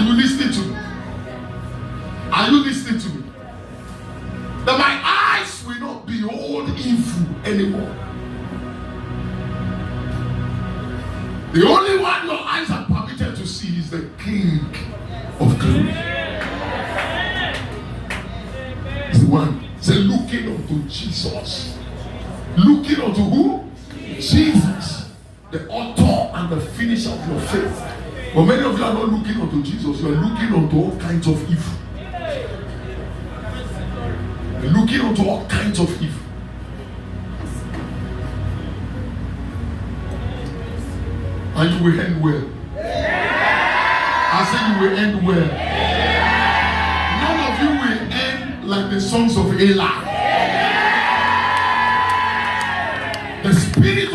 Are you listening to me? Are you listening to me? That my eyes will not behold evil anymore. The only one your eyes are permitted to see is the King of glory. It's the one. Say, looking unto Jesus. Looking unto who? Jesus. The author and the finisher of your faith. But many of you are not looking unto Jesus. You are looking unto all kinds of evil. You're looking unto all kinds of evil. And you will end well. I said you will end well. None of you will end like the sons of Eli. The spirit